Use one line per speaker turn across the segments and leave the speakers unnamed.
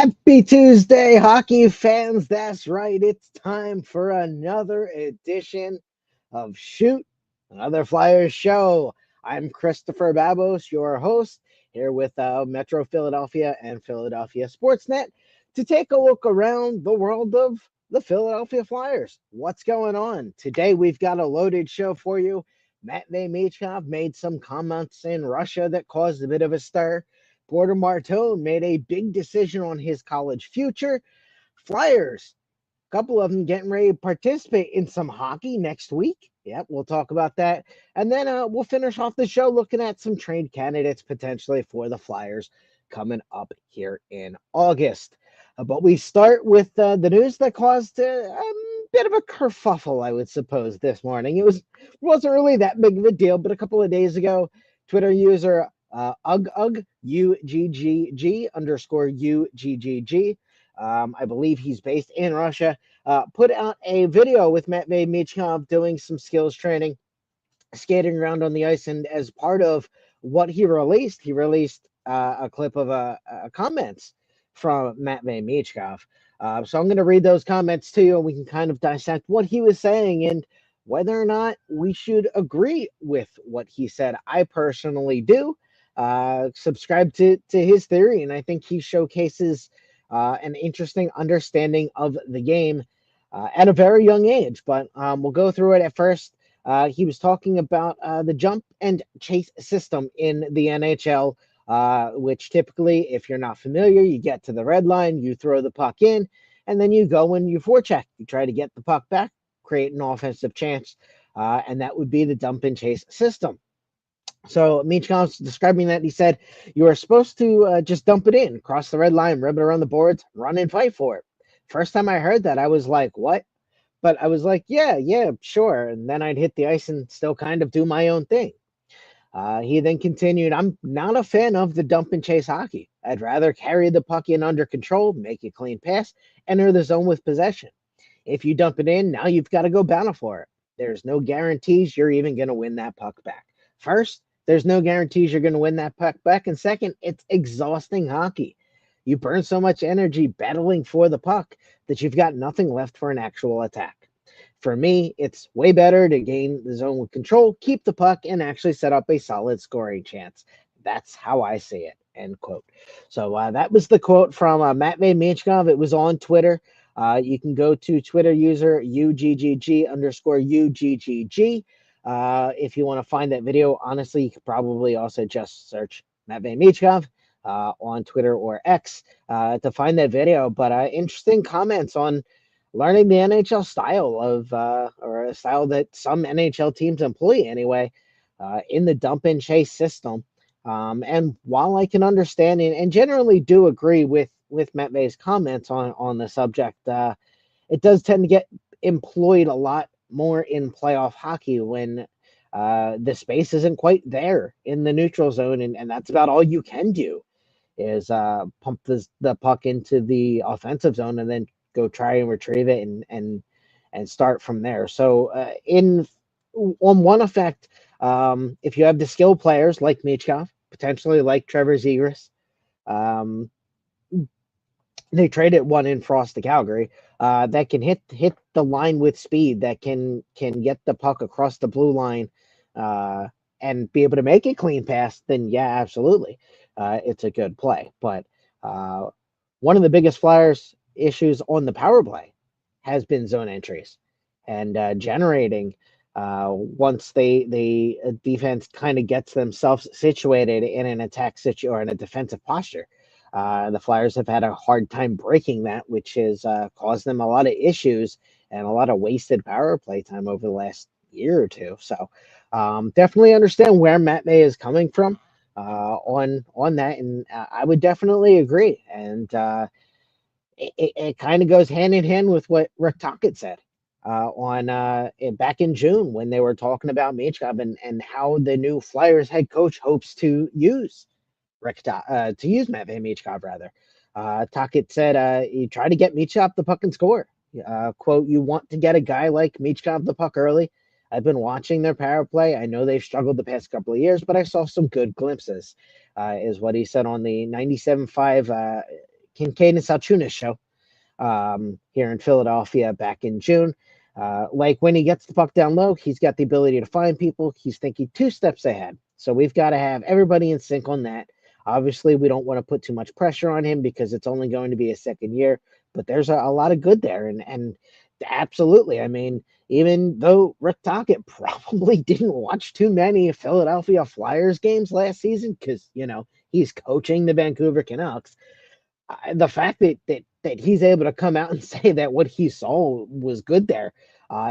Happy Tuesday, hockey fans. That's right. It's time for another edition of Shoot, another Flyers show. I'm Christopher Babos, your host, here with Metro Philadelphia and Philadelphia Sportsnet to take a look around the world of the Philadelphia Flyers. What's going on? Today, we've got a loaded show for you. Matvei Michkov made some comments in Russia that caused a bit of a stir. Porter Marteau made a big decision on his college future. Flyers, a couple of them getting ready to participate in some hockey next week. Yep, we'll talk about that. And then we'll finish off the show looking at some trade candidates potentially for the Flyers coming up here in August. But we start with the news that caused a bit of a kerfuffle, I would suppose, this morning. Wasn't really that big of a deal, but a couple of days ago, Twitter user UGGG underscore UGGG. I believe he's based in Russia. Put out a video with Matvei Michkov doing some skills training, skating around on the ice, and as part of what he released a clip of comments from Matvei Michkov. So I'm going to read those comments to you, and we can kind of dissect what he was saying and whether or not we should agree with what he said. I personally do subscribe to his theory, and I think he showcases an interesting understanding of the game at a very young age. But we'll go through it at first. He was talking about the jump and chase system in the NHL, which typically, if you're not familiar, you get to the red line, you throw the puck in, and then you go and you forecheck. You try to get the puck back, create an offensive chance, and that would be the dump and chase system. So Michkov's describing that. He said, you are supposed to just dump it in, cross the red line, rip it around the boards, run and fight for it. First time I heard that, I was like, what? But I was like, yeah, sure. And then I'd hit the ice and still kind of do my own thing. He then continued, I'm not a fan of the dump and chase hockey. I'd rather carry the puck in under control, make a clean pass, enter the zone with possession. If you dump it in, now you've got to go battle for it. There's no guarantees you're even going to win that puck back. First, there's no guarantees you're going to win that puck back. And second, it's exhausting hockey. You burn so much energy battling for the puck that you've got nothing left for an actual attack. For me, it's way better to gain the zone with control, keep the puck, and actually set up a solid scoring chance. That's how I see it, end quote. So that was the quote from Matvei Michkov. It was on Twitter. You can go to Twitter user UGGG underscore UGGG. If you want to find that video, honestly, you could probably also just search Matvei Michkov on Twitter or X to find that video. But interesting comments on learning the NHL style of, or a style that some NHL teams employ anyway, in the dump and chase system. And while I can understand and generally do agree with Matvei's comments on the subject, it does tend to get employed a lot more in playoff hockey when the space isn't quite there in the neutral zone, and that's about all you can do is pump the puck into the offensive zone and then go try and retrieve it and start from there. So on one effect, if you have the skill players like Michkov, potentially like Trevor Zegras, they traded one in Frost to Calgary that can hit the line with speed, that can get the puck across the blue line and be able to make a clean pass, then yeah, absolutely, it's a good play. But one of the biggest Flyers issues on the power play has been zone entries and generating once the defense kind of gets themselves situated in an attack or in a defensive posture. The Flyers have had a hard time breaking that, which has caused them a lot of issues and a lot of wasted power play time over the last year or two. So definitely understand where Matvei is coming from on that, and I would definitely agree. And it kind of goes hand in hand with what Rick Tocchet said back in June when they were talking about Michkov and how the new Flyers head coach hopes to use Matvei Michkov rather. Tocchet said you try to get Michkov the puck and score. Quote, you want to get a guy like Michkov the puck early. I've been watching their power play. I know they've struggled the past couple of years, but I saw some good glimpses, is what he said on the 97.5 Kincaid and Salchunas show here in Philadelphia back in June. Like when he gets the puck down low, he's got the ability to find people. He's thinking two steps ahead. So we've got to have everybody in sync on that. Obviously, we don't want to put too much pressure on him because it's only going to be a second year, but there's a lot of good there. And absolutely, I mean, even though Rick Tocchet probably didn't watch too many Philadelphia Flyers games last season because, he's coaching the Vancouver Canucks, the fact that he's able to come out and say that what he saw was good there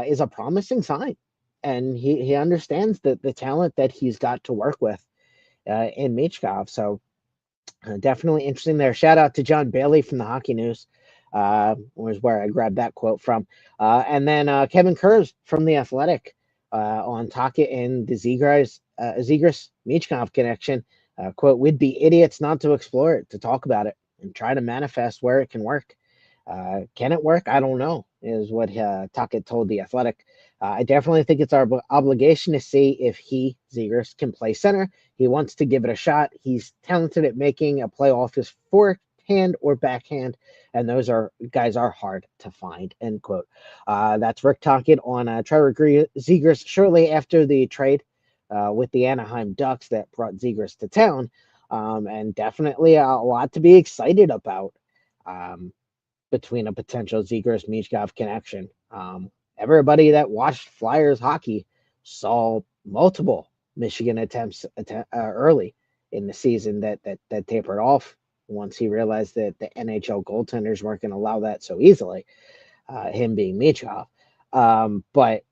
is a promising sign, and he understands the talent that he's got to work with in Michkov. So definitely interesting there. Shout out to John Bailey from the Hockey News. Was where I grabbed that quote from. And then Kevin Kurz from The Athletic on Tocchet and the Zegras Michkov connection. Quote, we'd be idiots not to explore it, to talk about it, and try to manifest where it can work. Can it work? I don't know, is what Tocchet told The Athletic. I definitely think it's our obligation to see if Zegras, can play center. He wants to give it a shot. He's talented at making a play off his forehand or backhand, and those guys are hard to find, end quote. That's Rick Tocchet on Trevor Zegras shortly after the trade with the Anaheim Ducks that brought Zegras to town. And definitely a lot to be excited about between a potential Zegras Michkov connection. Everybody that watched Flyers hockey saw multiple Michigan attempts early in the season that tapered off once he realized that the NHL goaltenders weren't going to allow that so easily, him being Michkov. But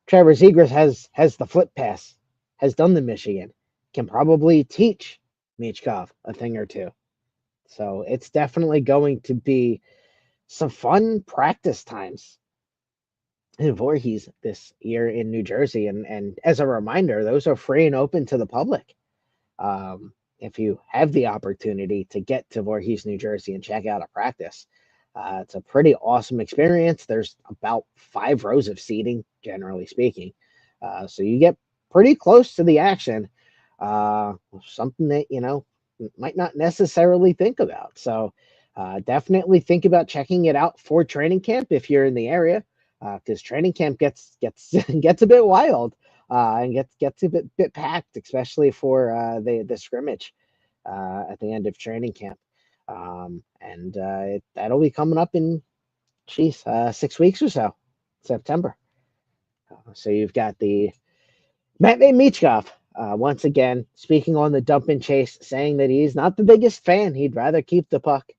Trevor Zegras has the flip pass, has done the Michigan, can probably teach Michkov a thing or two. So it's definitely going to be some fun practice times in Voorhees this year in New Jersey. And as a reminder, those are free and open to the public. If you have the opportunity to get to Voorhees, New Jersey and check out a practice, it's a pretty awesome experience. There's about 5 rows of seating, generally speaking. So you get pretty close to the action. Something that, might not necessarily think about. So definitely think about checking it out for training camp if you're in the area, because training camp gets gets a bit wild and gets a bit packed, especially for the scrimmage at the end of training camp. That'll be coming up in 6 weeks or so, September. So you've got the Matvei Michkov, once again, speaking on the dump and chase, saying that he's not the biggest fan. He'd rather keep the puck,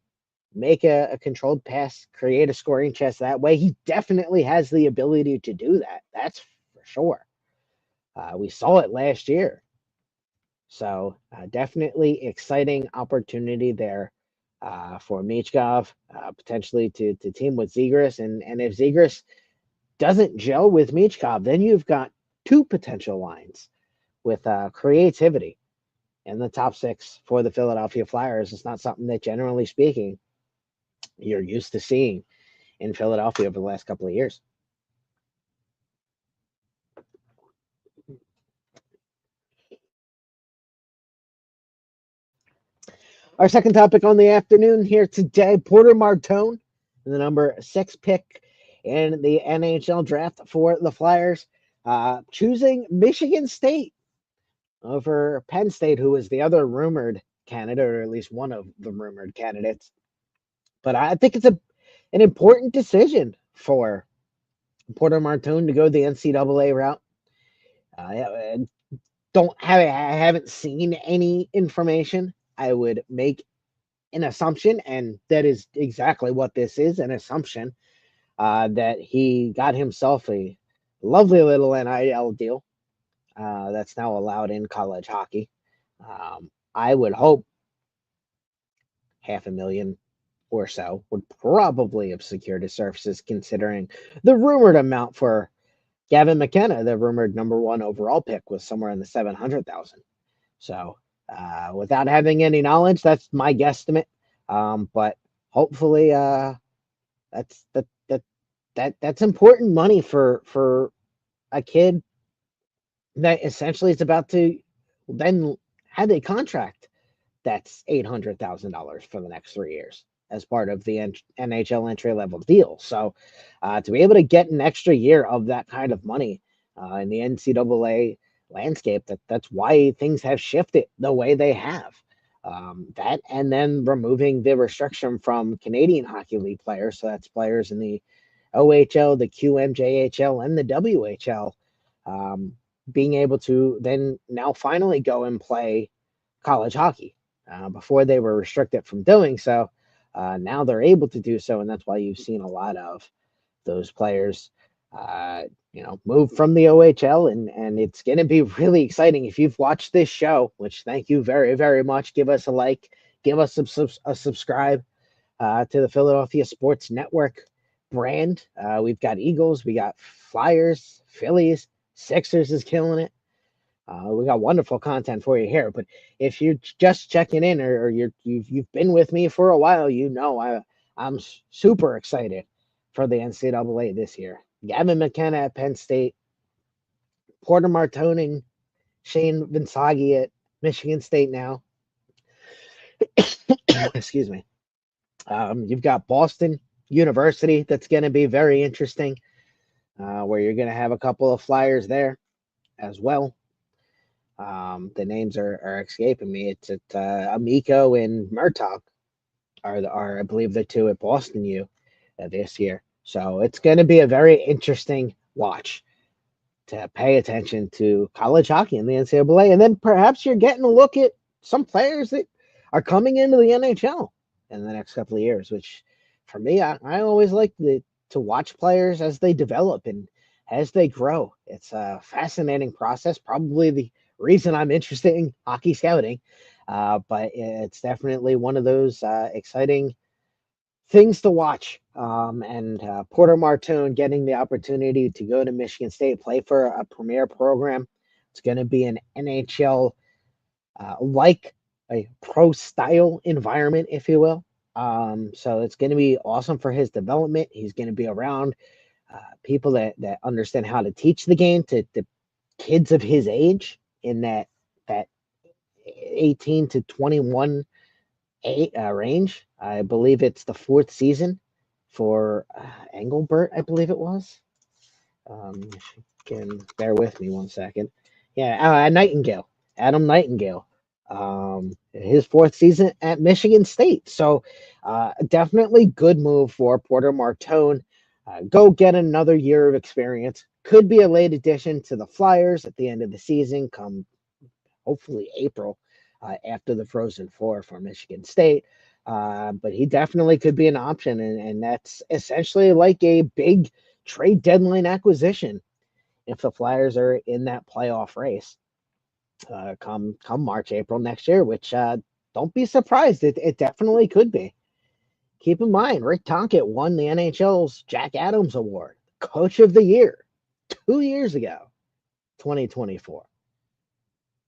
make a controlled pass, create a scoring chance that way. He definitely has the ability to do that. That's for sure. We saw it last year. So definitely exciting opportunity there for Michkov, potentially to team with Zegras. And if Zegras doesn't gel with Michkov, then you've got 2 potential lines with creativity in the top 6 for the Philadelphia Flyers. It's not something that, generally speaking, you're used to seeing in Philadelphia over the last couple of years. Our second topic on the afternoon here today, Porter Martone, the number 6 pick in the NHL draft for the Flyers, choosing Michigan State over Penn State, who was the other rumored candidate, or at least one of the rumored candidates. But I think it's an important decision for Porter Martone to go the NCAA route. I haven't seen any information. I would make an assumption, and that is exactly what this is, an assumption, that he got himself a lovely little NIL deal that's now allowed in college hockey. I would hope $500,000 or so would probably have secured his services, considering the rumored amount for Gavin McKenna, the rumored number 1 overall pick, was somewhere in the 700,000. So without having any knowledge, that's my guesstimate. But hopefully that's important money for a kid that essentially is about to then have a contract that's $800,000 for the next 3 years as part of the NHL entry level deal. So to be able to get an extra year of that kind of money in the NCAA landscape, that's why things have shifted the way they have. That and then removing the restriction from Canadian Hockey League players, so that's players in the OHL, the QMJHL, and the WHL, um, being able to then now finally go and play college hockey. Before they were restricted from doing so, now they're able to do so, and that's why you've seen a lot of those players, uh, move from the OHL, and it's going to be really exciting. If you've watched this show, which thank you very, very much, give us a like, give us a subscribe to the Philadelphia Sports Network brand. We've got Eagles, we got Flyers, Phillies, Sixers is killing it. We got wonderful content for you here. But if you're just checking in, or you've been with me for a while, I'm super excited for the NCAA this year. Gavin McKenna at Penn State, Porter Martone, Shane Vinsagi at Michigan State now. Excuse me. You've got Boston University that's going to be very interesting, where you're going to have a couple of Flyers there as well. The names are escaping me. It's Amico and Murtaugh are I believe the two at Boston U this year. So it's going to be a very interesting watch to pay attention to college hockey in the NCAA, and then perhaps you're getting a look at some players that are coming into the NHL in the next couple of years. Which, for me, I always like to watch players as they develop and as they grow. It's a fascinating process. Probably the reason I'm interested in hockey scouting, but it's definitely one of those exciting things to watch. And Porter Martone getting the opportunity to go to Michigan State, play for a premier program. It's going to be an NHL like a pro style environment, if you will. So it's going to be awesome for his development. He's going to be around people that understand how to teach the game to kids of his age in that 18 to 21 range. I believe it's the fourth season for Engelbert, I believe it was. If you can bear with me 1 second. Yeah, Nightingale, Adam Nightingale. His fourth season at Michigan State. So definitely good move for Porter Martone. Go get another year of experience. Could be a late addition to the Flyers at the end of the season, come hopefully April, after the Frozen Four for Michigan State. But he definitely could be an option, and that's essentially like a big trade deadline acquisition if the Flyers are in that playoff race come March, April next year, which don't be surprised. It definitely could be. Keep in mind, Rick Tonkett won the NHL's Jack Adams Award, Coach of the Year, 2 years ago, 2024.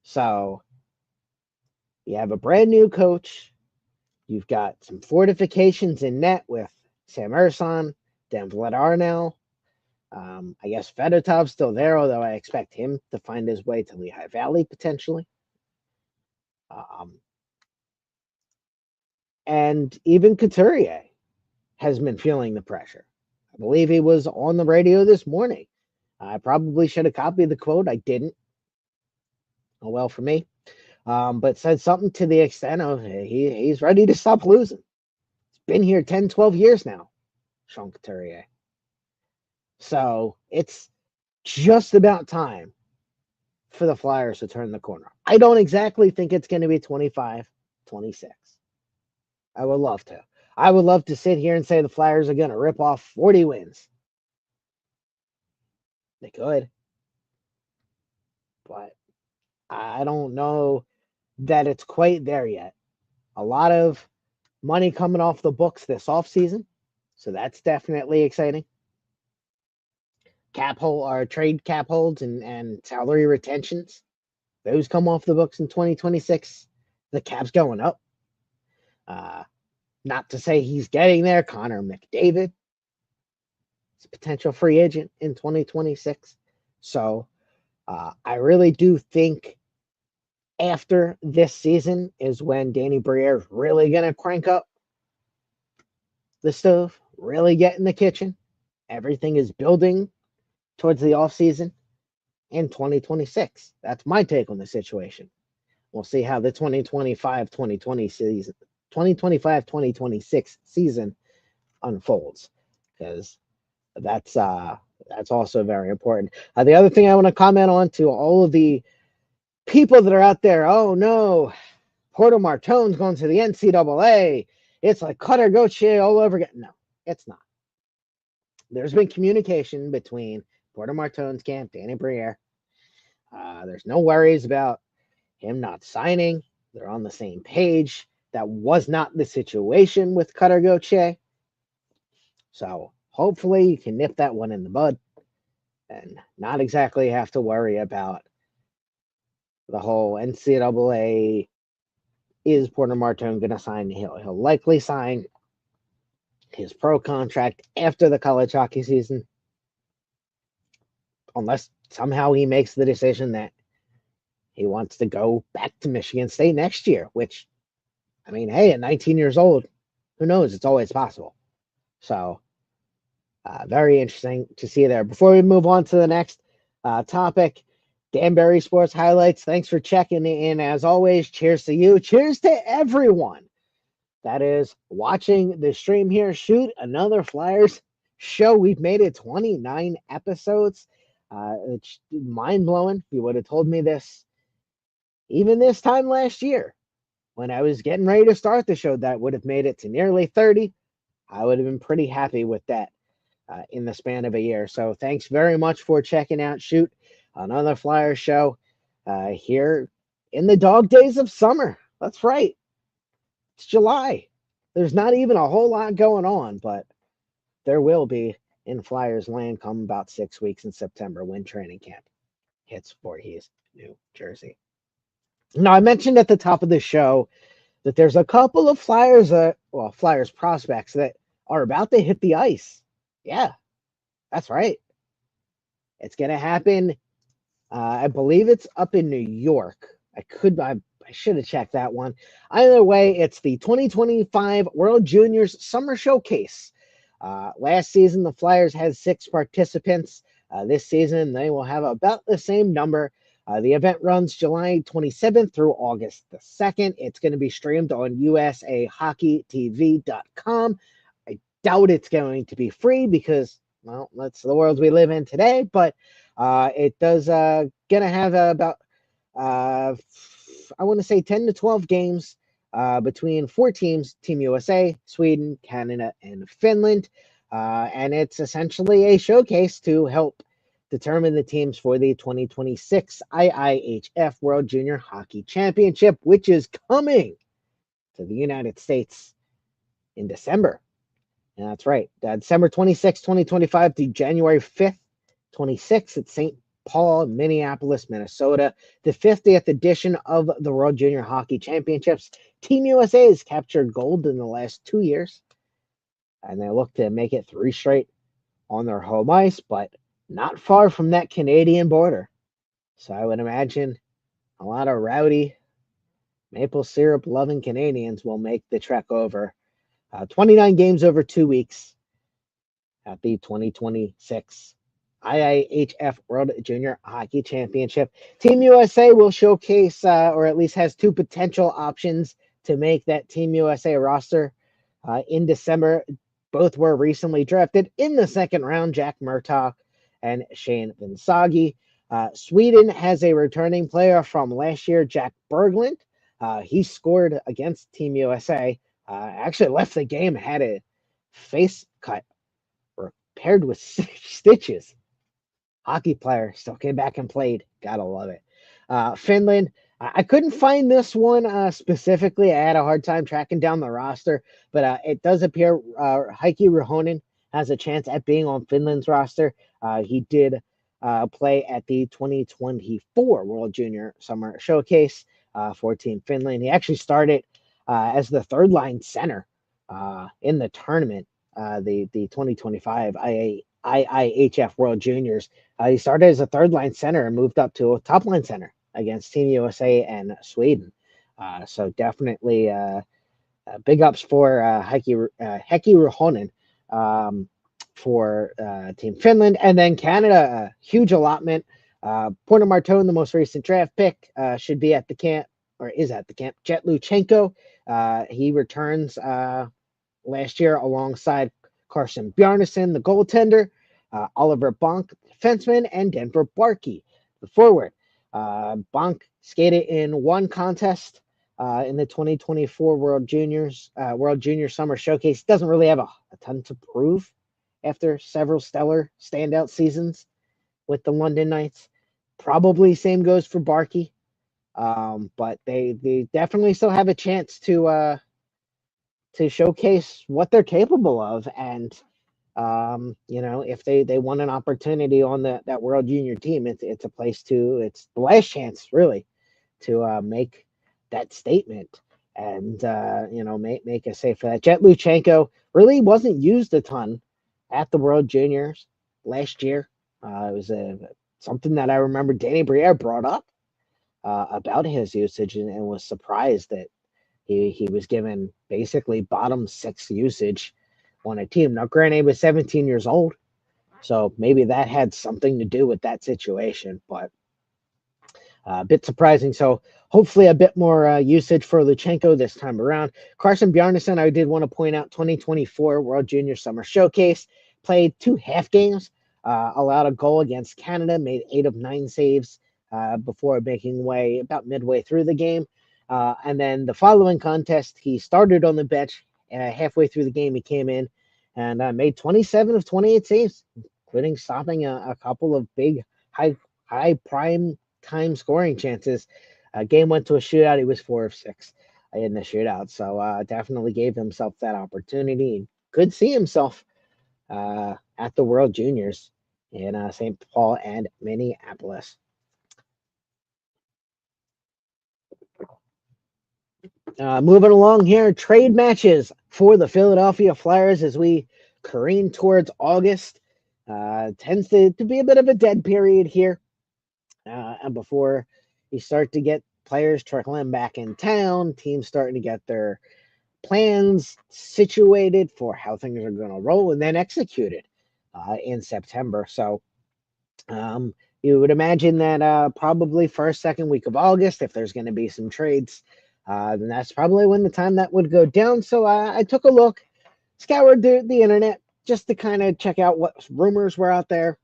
So you have a brand new coach. You've got some fortifications in net with Sam Ersson, Dan Vladar now. I guess Fedotov's still there, although I expect him to find his way to Lehigh Valley potentially. And even Couturier has been feeling the pressure. I believe he was on the radio this morning. I probably should have copied the quote. I didn't. Oh, well, for me. But said something to the extent of he's ready to stop losing. He's been here 10, 12 years now, Sean Couturier. So it's just about time for the Flyers to turn the corner. I don't exactly think it's going to be 25, 26. I would love to. I would love to sit here and say the Flyers are going to rip off 40 wins. They could. But I don't know that it's quite there yet. A lot of money coming off the books this offseason. So that's definitely exciting. Cap hold or trade cap holds and salary retentions. Those come off the books in 2026. The cap's going up. Not to say he's getting there. Connor McDavid is a potential free agent in 2026. So I really do think after this season is when Danny Briere is really going to crank up the stove, really get in the kitchen. Everything is building towards the off season in 2026. That's my take on the situation. We'll see how the 2025-2020 season, 2025-2026 season unfolds, because that's also very important. The other thing I want to comment on to all of the people that are out there, oh no, Porter Martone's going to the NCAA. It's like Cutter Gauthier all over again. No, it's not. There's been communication between Porter Martone's camp, Danny Briere. There's no worries about him not signing. They're on the same page. That was not the situation with Cutter Gauthier. So hopefully you can nip that one in the bud and not exactly have to worry about the whole NCAA. Is Porter Martone going to sign? He'll likely sign his pro contract after the college hockey season, unless somehow he makes the decision that he wants to go back to Michigan State next year, which, I mean, hey, at 19 years old, who knows? It's always possible. So, very interesting to see there. Before we move on to the next topic, Danbury Sports Highlights, thanks for checking in. As always, cheers to you. Cheers to everyone that is watching the stream here. Shoot, another Flyers show. We've made it 29 episodes. It's mind-blowing. You would have told me this even this time last year when I was getting ready to start the show that would have made it to nearly 30. I would have been pretty happy with that in the span of a year. So thanks very much for checking out Shoot, another Flyers show here in the dog days of summer. That's right. It's July. There's not even a whole lot going on, but there will be in Flyers land come about 6 weeks in September when training camp hits Voorhees, New Jersey. Now, I mentioned at the top of the show that there's a couple of Flyers, Flyers prospects that are about to hit the ice. Yeah, that's right. It's going to happen. I believe it's up in New York. I should have checked that one. Either way, it's the 2025 World Juniors Summer Showcase. Last season, the Flyers had 6 participants. This season, they will have about the same number. The event runs July 27th through August the 2nd. It's going to be streamed on usahockeytv.com. I doubt it's going to be free because, well, that's the world we live in today. But it does going to have about, I want to say 10 to 12 games between 4 teams, Team USA, Sweden, Canada, and Finland. And it's essentially a showcase to help determine the teams for the 2026 IIHF World Junior Hockey Championship, which is coming to the United States in December. And that's right, December 26, 2025 to January 5th, 26 at St. Paul, Minneapolis, Minnesota, the 50th edition of the World Junior Hockey Championships. Team USA has captured gold in the last 2 years, and they look to make it 3 straight on their home ice, but not far from that Canadian border. So I would imagine a lot of rowdy, maple syrup loving Canadians will make the trek over. 29 games over 2 weeks at the 2026 IIHF World Junior Hockey Championship. Team USA will showcase, or at least has 2 potential options to make that Team USA roster in December. Both were recently drafted in the 2nd round, Jack Murtaugh and Shane Vinsagi. Sweden has a returning player from last year, Jack Berglund. He scored against Team USA. Actually left the game, had a face cut repaired with stitches. Hockey player still came back and played. Gotta love it. Finland. I couldn't find this one specifically. I had a hard time tracking down the roster, but it does appear Heikki Ruohonen has a chance at being on Finland's roster. He did play at the 2024 World Junior Summer Showcase for Team Finland. He actually started as the 3rd-line center in the tournament, the 2025 IIHF World Juniors. He started as a 3rd-line center and moved up to a top-line center against Team USA and Sweden. So definitely big ups for Heikki Ruohonen for Team Finland. And then Canada, a huge allotment. Porter Martone, the most recent draft pick, should be at the camp, or is at the camp. Jet Luchenko, he returns last year alongside Carson Bjarnason, the goaltender, Oliver Bonk, defenseman, and Denver Barkey, the forward. Bonk skated in one contest in the 2024 World Junior Summer Showcase. Doesn't really have a ton to prove after several stellar standout seasons with the London Knights. Probably same goes for Barkey, but they definitely still have a chance to showcase what they're capable of. And if they want an opportunity on that World Junior team, it's a place it's the last chance really to make that statement and make a save for that. Jet Luchenko really wasn't used a ton at the World Juniors last year. It was something that I remember Danny Briere brought up about his usage and was surprised that he was given basically bottom six usage on a team. Now, granted, he was 17 years old, so maybe that had something to do with that situation, but a bit surprising. So hopefully a bit more usage for Luchenko this time around. Carson Bjarnason, I did want to point out, 2024 World Junior Summer Showcase, played 2 half games, allowed a goal against Canada, made 8 of 9 saves before making way about midway through the game. And then the following contest, he started on the bench. Halfway through the game, he came in and made 27 of 28 saves, including stopping a couple of big, high prime time scoring chances. Game went to a shootout. He was 4 of 6 in the shootout. So definitely gave himself that opportunity and could see himself at the World Juniors in St. Paul and Minneapolis. Moving along here, trade matches for the Philadelphia Flyers as we careen towards August. Tends to be a bit of a dead period here. And before you start to get players trickling back in town, teams starting to get their plans situated for how things are going to roll and then executed in September. So you would imagine that probably first, second week of August, if there's going to be some trades, then that's probably when the time that would go down. So I took a look, scoured the internet just to kind of check out what rumors were out there.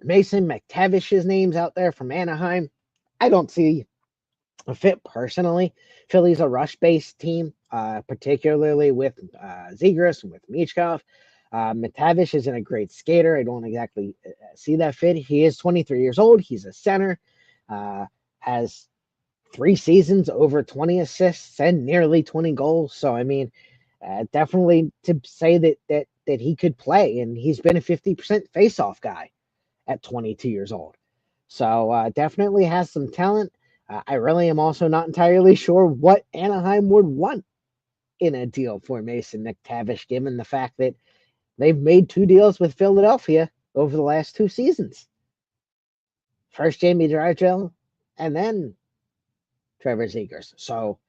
Mason McTavish's name's out there from Anaheim. I don't see a fit personally. Philly's a rush-based team, particularly with Zegras and with Michkov. McTavish isn't a great skater. I don't exactly see that fit. He is 23 years old. He's a center, has 3 seasons, over 20 assists and nearly 20 goals. So, I mean, definitely to say that he could play, and he's been a 50% face-off guy at 22 years old. So definitely has some talent. I really am also not entirely sure what Anaheim would want in a deal for Mason McTavish, given the fact that they've made 2 deals with Philadelphia over the last 2 seasons. First Jamie Drysdale, and then Trevor Zegras. So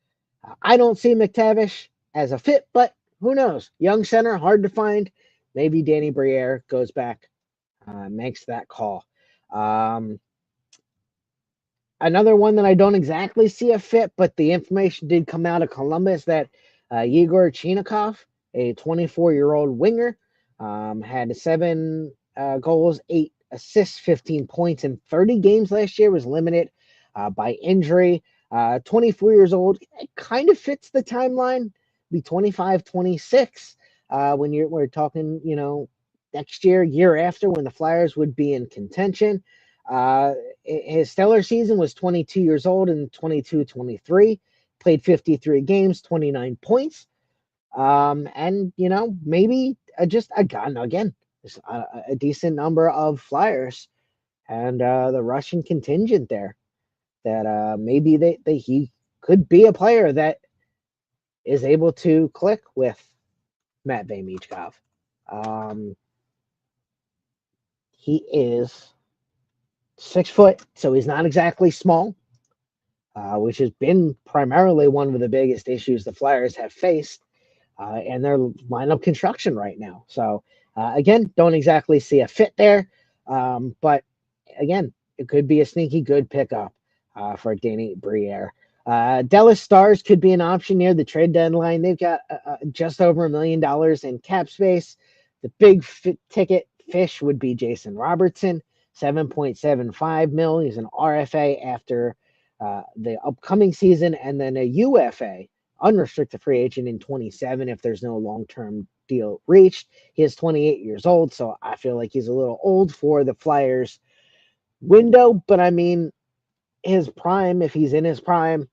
I don't see McTavish as a fit, but who knows? Young center, hard to find. Maybe Danny Briere goes back, makes that call. Another one that I don't exactly see a fit, but the information did come out of Columbus that Yegor Chinakhov, a 24-year-old winger, had 7 goals, 8 assists, 15 points in 30 games last year, was limited by injury. 24 years old, it kind of fits the timeline, be 25, 26 when we're talking, next year after, when the Flyers would be in contention. His stellar season was 22 years old in 22-23, played 53 games, 29 points. And, maybe just again, a decent number of Flyers and the Russian contingent there that maybe he could be a player that is able to click with Matvei Michkov. He is 6 foot, so he's not exactly small. which has been primarily one of the biggest issues the Flyers have faced in their lineup construction right now. So, again, don't exactly see a fit there. But again, it could be a sneaky good pickup for Danny Briere. Dallas Stars could be an option near the trade deadline. They've got just over $1 million in cap space. The big ticket fish would be Jason Robertson, 7.75 mil. He's an RFA after the upcoming season, and then a UFA, unrestricted free agent in 27 if there's no long-term deal reached. He is 28 years old, so I feel like he's a little old for the Flyers window, but I mean, his prime, if he's in his prime,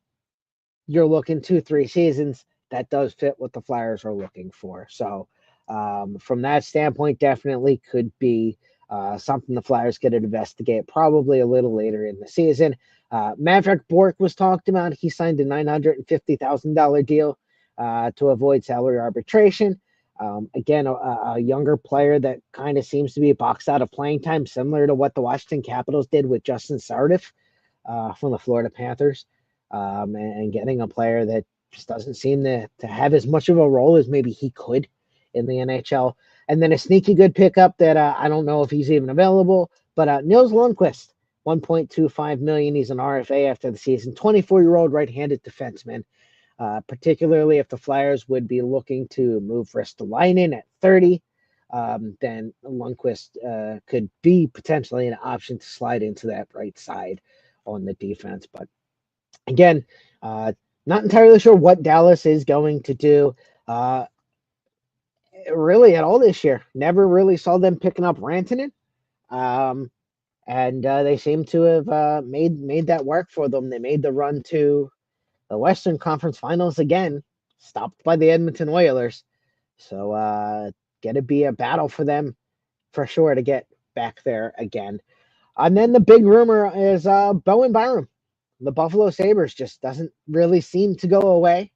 you're looking 2-3 seasons. That does fit what the Flyers are looking for. So, from that standpoint, definitely could be something the Flyers could investigate probably a little later in the season. Maverick Bork was talked about. He signed a $950,000 deal to avoid salary arbitration. Again, a younger player that kind of seems to be boxed out of playing time, similar to what the Washington Capitals did with Justin Sardif from the Florida Panthers, and getting a player that just doesn't seem to have as much of a role as maybe he could in the NHL. And then a sneaky good pickup that I don't know if he's even available, but Nils Lundqvist, 1.25 million. He's an RFA after the season. 24-year-old right-handed defenseman. Particularly if the Flyers would be looking to move Ristolainen at 30, then Lundqvist could be potentially an option to slide into that right side on the defense. But again, not entirely sure what Dallas is going to do really at all this year. Never really saw them picking up Rantanen. And they seem to have made that work for them. They made the run to the Western Conference Finals again, stopped by the Edmonton Oilers. So going to be a battle for them for sure to get back there again. And then the big rumor is Bowen Byram. The Buffalo Sabres just doesn't really seem to go away.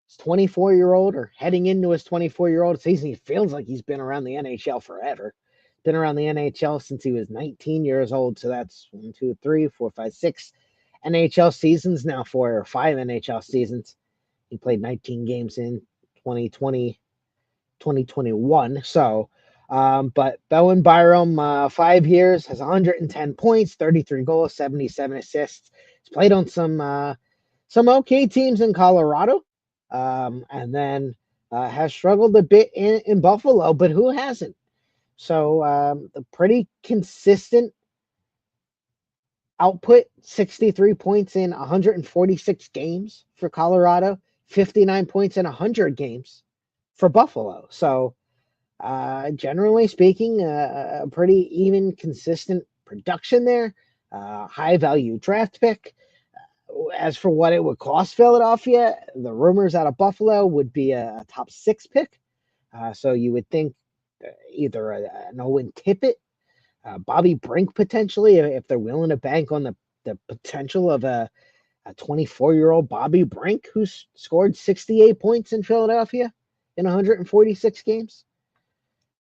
He's 24-year-old or heading into his 24-year-old season. He feels like he's been around the NHL forever. Been around the NHL since he was 19 years old. So that's 1, 2, 3, 4, 5, 6 NHL seasons now, 4 or 5 NHL seasons. He played 19 games in 2020, 2021. So, but Bowen Byram, 5 years, has 110 points, 33 goals, 77 assists. He's played on some okay teams in Colorado, and then has struggled a bit in Buffalo, but who hasn't? So, the pretty consistent output, 63 points in 146 games for Colorado, 59 points in 100 games for Buffalo. So, generally speaking, a pretty even, consistent production there. High value draft pick. As for what it would cost Philadelphia, the rumors out of Buffalo would be a top 6 pick. So you would think either an Owen Tippett, Bobby Brink potentially, if they're willing to bank on the potential of a 24-year-old Bobby Brink who's scored 68 points in Philadelphia in 146 games.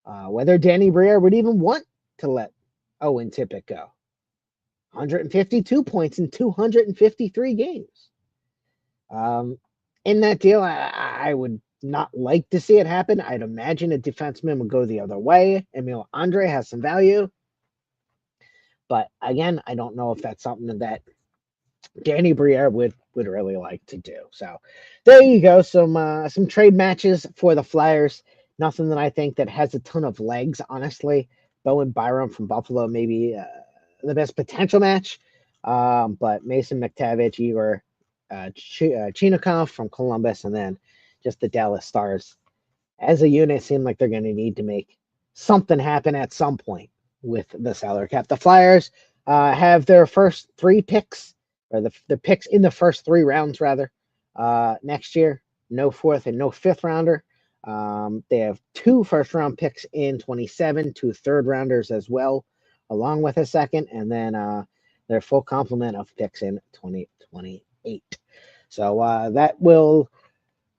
Whether Danny Briere would even want to let Owen Tippett go. 152 points in 253 games. In that deal, I would not like to see it happen. I'd imagine a defenseman would go the other way. Emil Andre has some value. But again, I don't know if that's something that Danny Briere would really like to do. So there you go. Some trade matches for the Flyers. Nothing that I think that has a ton of legs, honestly. Bowen Byram from Buffalo, maybe the best potential match. But Mason McTavish, Igor Chinakov from Columbus, and then just the Dallas Stars as a unit seem like they're going to need to make something happen at some point with the salary cap. The Flyers have their first 3 picks, or the picks in the first 3 rounds, rather, next year. No 4th and no 5th rounder. They have 2 first-round picks in 27, 2 third-rounders as well, along with a second, and then their full complement of picks in 2028. So that will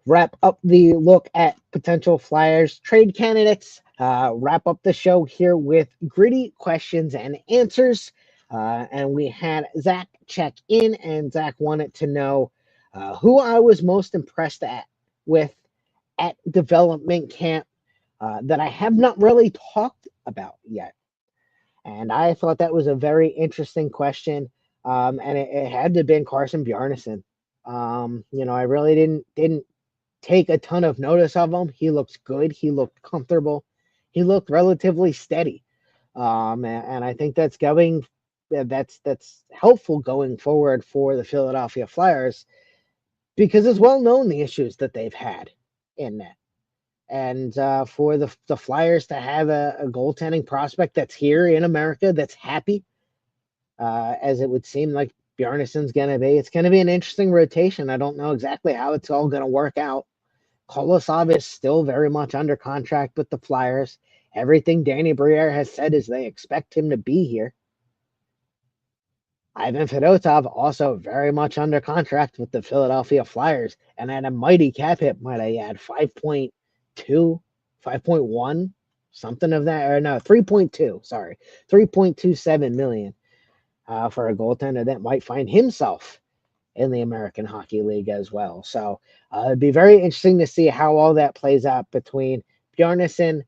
wrap up the look at potential Flyers trade candidates. Wrap up the show here with gritty questions and answers. And we had Zach check in, and Zach wanted to know who I was most impressed with at development camp that I have not really talked about yet. And I thought that was a very interesting question. And it had to have been Carson Bjarnason. I really didn't take a ton of notice of him. He looked good. He looked comfortable. He looked relatively steady. And I think that's helpful going forward for the Philadelphia Flyers because it's well known the issues that they've had in net. And for the Flyers to have a goaltending prospect that's here in America, that's happy, as it would seem like Bjarnason's going to be, it's going to be an interesting rotation. I don't know exactly how it's all going to work out. Kolosov is still very much under contract with the Flyers. Everything Danny Briere has said is they expect him to be here. Ivan Fedotov also very much under contract with the Philadelphia Flyers and at a mighty cap hit, might I add, 5.2, 5.1, something of that, or no, 3.2, sorry, 3.27 million for a goaltender that might find himself in the American Hockey League as well. So it'd be very interesting to see how all that plays out between Bjarnason,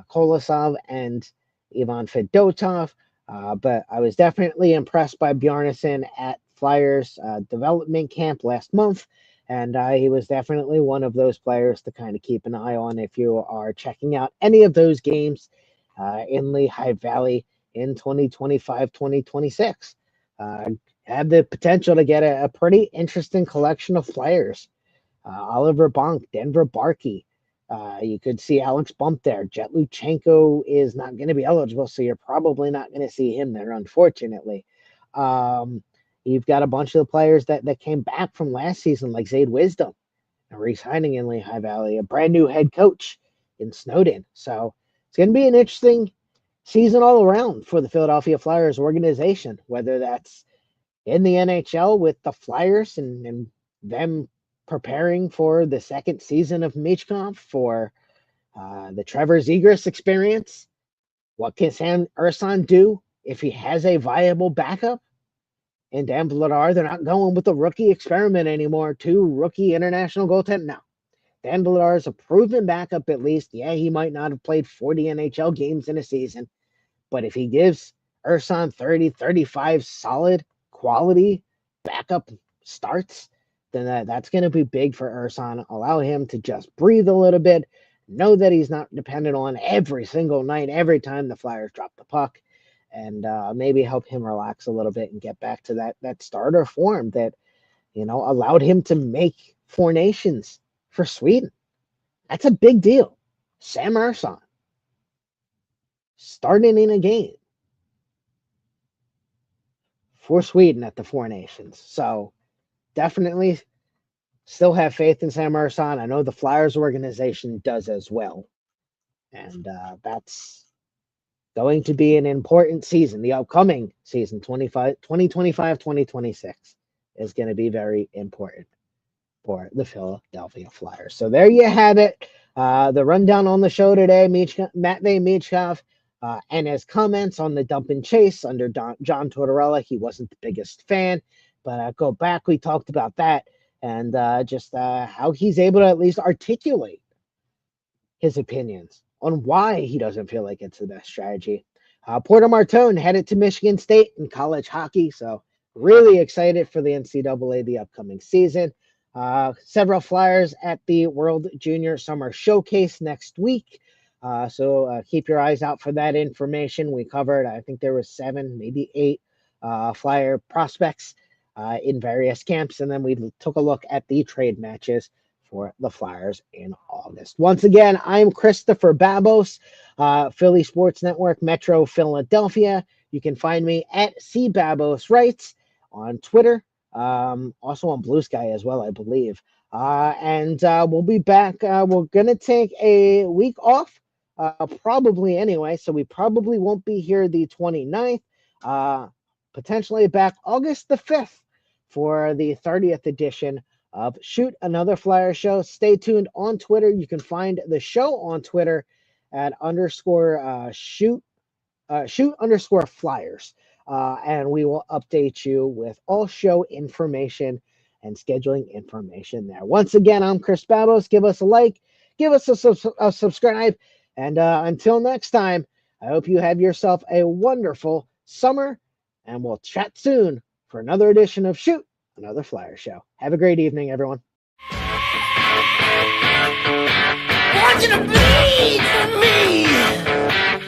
Kolosov, and Ivan Fedotov. But I was definitely impressed by Bjarnason at Flyers development camp last month. And he was definitely one of those players to kind of keep an eye on if you are checking out any of those games in Lehigh Valley in 2025, 2026. Have the potential to get a pretty interesting collection of players. Oliver Bonk, Denver Barkey. You could see Alex Bump there. Jet Luchenko is not going to be eligible, so you're probably not going to see him there, unfortunately. You've got a bunch of the players that came back from last season, like Zayd Wisdom, re-signing in Lehigh Valley, a brand new head coach in Snowden. So it's going to be an interesting season all around for the Philadelphia Flyers organization, whether that's in the NHL with the Flyers and them preparing for the second season of Michkov, for the Trevor Zegras experience. What can Sam Urson do if he has a viable backup? And Dan Vladar, they're not going with the rookie experiment anymore. Two rookie international goaltenders. No. Dan Vladar is a proven backup at least. Yeah, he might not have played 40 NHL games in a season, but if he gives Urson 30, 35 solid quality backup starts, then that's going to be big for Urson. Allow him to just breathe a little bit, know that he's not dependent on every single night, every time the Flyers drop the puck, and maybe help him relax a little bit and get back to that starter form that, allowed him to make 4 Nations for Sweden. That's a big deal. Sam Urson starting in a game for Sweden at the 4 Nations. So definitely still have faith in Sam Urson. I know the Flyers organization does as well. And that's going to be an important season. The upcoming season, 2025, 2026, is going to be very important for the Philadelphia Flyers. So there you have it. The rundown on the show today, Matvei Michkov, and his comments on the dump and chase under John Tortorella. He wasn't the biggest fan, but go back, we talked about that, and just how he's able to at least articulate his opinions on why he doesn't feel like it's the best strategy. Porter Martone headed to Michigan State in college hockey, so really excited for the NCAA the upcoming season. Several Flyers at the World Junior Summer Showcase next week. So keep your eyes out for that information. We covered, I think there was 7, maybe 8 Flyer prospects in various camps. And then we took a look at the trade matches for the Flyers in August. Once again, I'm Christopher Babos, Philly Sports Network, Metro Philadelphia. You can find me at CBabosWrites on Twitter. Also on Blue Sky as well, I believe. And we'll be back. We're going to take a week off, probably anyway, so we probably won't be here the 29th. Potentially back August the 5th for the 30th edition of Shoot Another Flyer Show. Stay tuned on Twitter. You can find the show on Twitter at _shoot_flyers. and we will update you with all show information and scheduling information there. Once again, I'm Chris Babos. Give us a like, give us a subscribe, and until next time, I hope you have yourself a wonderful summer, and we'll chat soon for another edition of Shoot, Another Flyer Show. Have a great evening, everyone.
I want you to bleed for me.